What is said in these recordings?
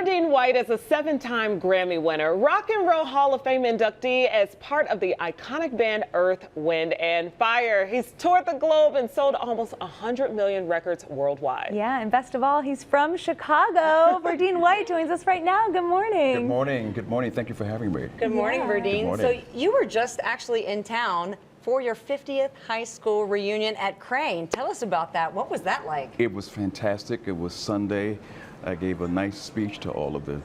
Verdine White is a 7-time Grammy winner, Rock and Roll Hall of Fame inductee as part of the iconic band Earth, Wind and Fire. He's toured the globe and sold almost 100 million records worldwide. Yeah, and best of all, he's from Chicago. Verdine White joins us right now. Good morning. Good morning. Good morning. Thank you for having me. Good morning, Verdine. Good morning. So you were just actually in town for your 50th high school reunion at Crane. Tell us about that. What was that like? It was fantastic. It was Sunday. I gave a nice speech to all of the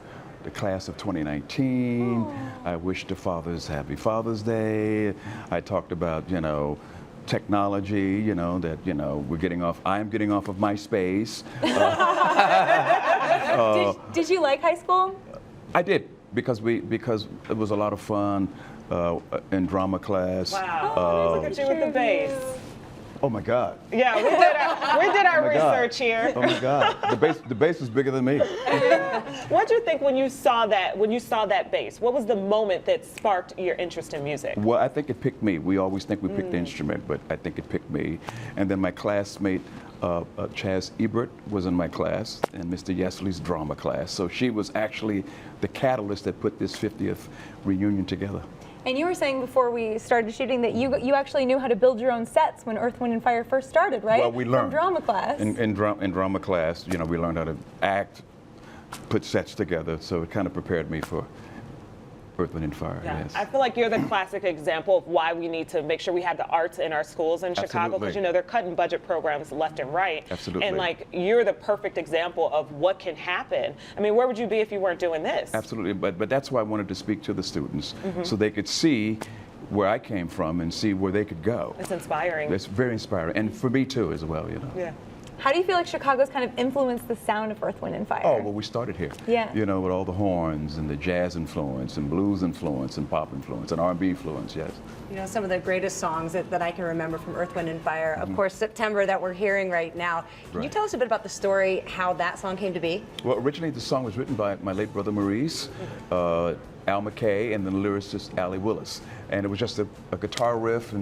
class of 2019. Oh. I wished the fathers happy Father's Day. I talked about, technology, we're getting off, I'm getting off of MySpace. Did you like high school? I did, because it was a lot of fun in drama class. Wow, look at you with the bass. Oh my God. Yeah, we did our research here. Oh my God, the bass is bigger than me. What did you think when you saw that bass? What was the moment that sparked your interest in music? Well, I think it picked me. We always think we picked the instrument, but I think it picked me. And then my classmate, Chaz Ebert, was in my class, and Mr. Yesley's drama class. So she was actually the catalyst that put this 50th reunion together. And you were saying before we started shooting that you actually knew how to build your own sets when Earth, Wind and Fire first started, right? Well, we learned. From drama class. In drama class, we learned how to act, put sets together, so it kind of prepared me for Earth, Wind and Fire, yeah. Yes. I feel like you're the classic example of why we need to make sure we have the arts in our schools in Chicago, because they're cutting budget programs left and right. Absolutely. And you're the perfect example of what can happen. I mean, where would you be if you weren't doing this? Absolutely, but that's why I wanted to speak to the students, so they could see where I came from and see where they could go. It's inspiring. It's very inspiring, and for me too as well, Yeah. How do you feel like Chicago's kind of influenced the sound of Earth, Wind and Fire? Oh, well, we started here. Yeah. With all the horns and the jazz influence and blues influence and pop influence and R&B influence, yes. Some of the greatest songs that I can remember from Earth, Wind and Fire, of course, September, that we're hearing right now. Can you tell us a bit about the story, how that song came to be? Well, originally the song was written by my late brother Maurice, Al McKay, and the lyricist Allie Willis. And it was just a guitar riff,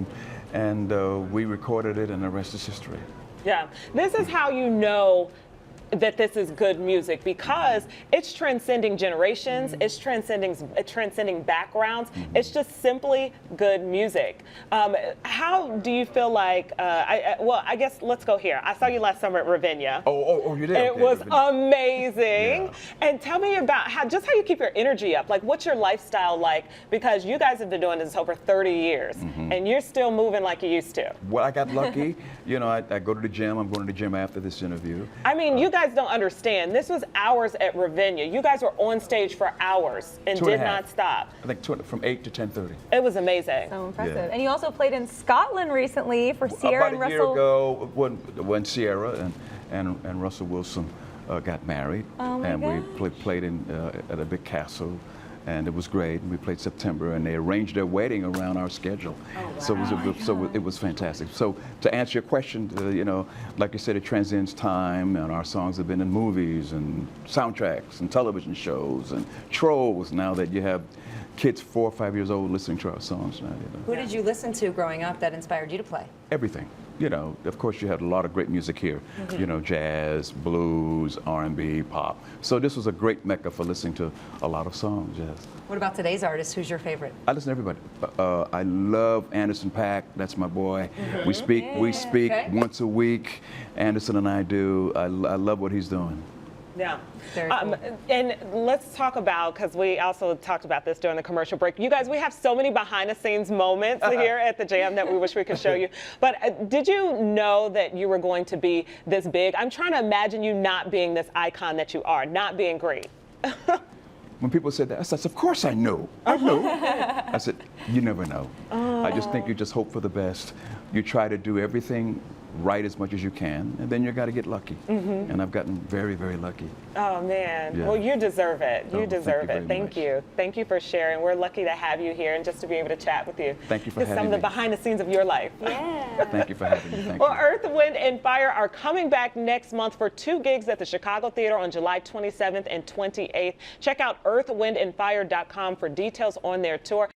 and we recorded it, and the rest is history. Yeah, this is how you know that this is good music, because it's transcending generations, it's transcending backgrounds. It's just simply good music. How do you feel like? I guess let's go here. I saw you last summer at Ravinia. Oh, you did. It was amazing. Yeah. And tell me about how you keep your energy up. Like, what's your lifestyle like? Because you guys have been doing this over 30 years, and you're still moving like you used to. Well, I got lucky. I go to the gym. I'm going to the gym after this interview. I mean, you guys don't understand. This was hours at Ravinia. You guys were on stage for hours and did not stop. I think from 8 to 10:30. It was amazing. So impressive. Yeah. And you also played in Scotland recently for Sierra and Russell. About a year ago, when Sierra and Russell Wilson got married, and we played at a big castle. And it was great. We played September, and they arranged their wedding around our schedule. Oh, wow. So it was fantastic. So to answer your question, like you said, it transcends time, and our songs have been in movies and soundtracks and television shows and trolls. Now that you have kids 4 or 5 years old listening to our songs now. Who did you listen to growing up that inspired you to play? Everything. Of course, you had a lot of great music here. Jazz, blues, R&B, pop. So this was a great mecca for listening to a lot of songs, yes. What about today's artist? Who's your favorite? I listen to everybody. I love Anderson .Paak. That's my boy. We speak once a week. Anderson and I do. I love what he's doing. Yeah. Very cool. And let's talk about, because we also talked about this during the commercial break. You guys, we have so many behind the scenes moments here at the Jam that we wish we could show you. But did you know that you were going to be this big? I'm trying to imagine you not being this icon that you are, not being great. When people said that, I said, of course I knew. I knew. I said, you never know. I just think you just hope for the best. You try to do everything right as much as you can, and then you got to get lucky. And I've gotten very, very lucky. Oh man, Yeah. Well, you deserve it. You deserve it. Thank you. Thank you for sharing. We're lucky to have you here and just to be able to chat with you. Thank you for having me. Some of the behind the scenes of your life. Yeah. Thank you for having me. Thank Well, you. Earth, Wind and Fire are coming back next month for 2 gigs at the Chicago Theater on July 27th and 28th. Check out earthwindandfire.com for details on their tour.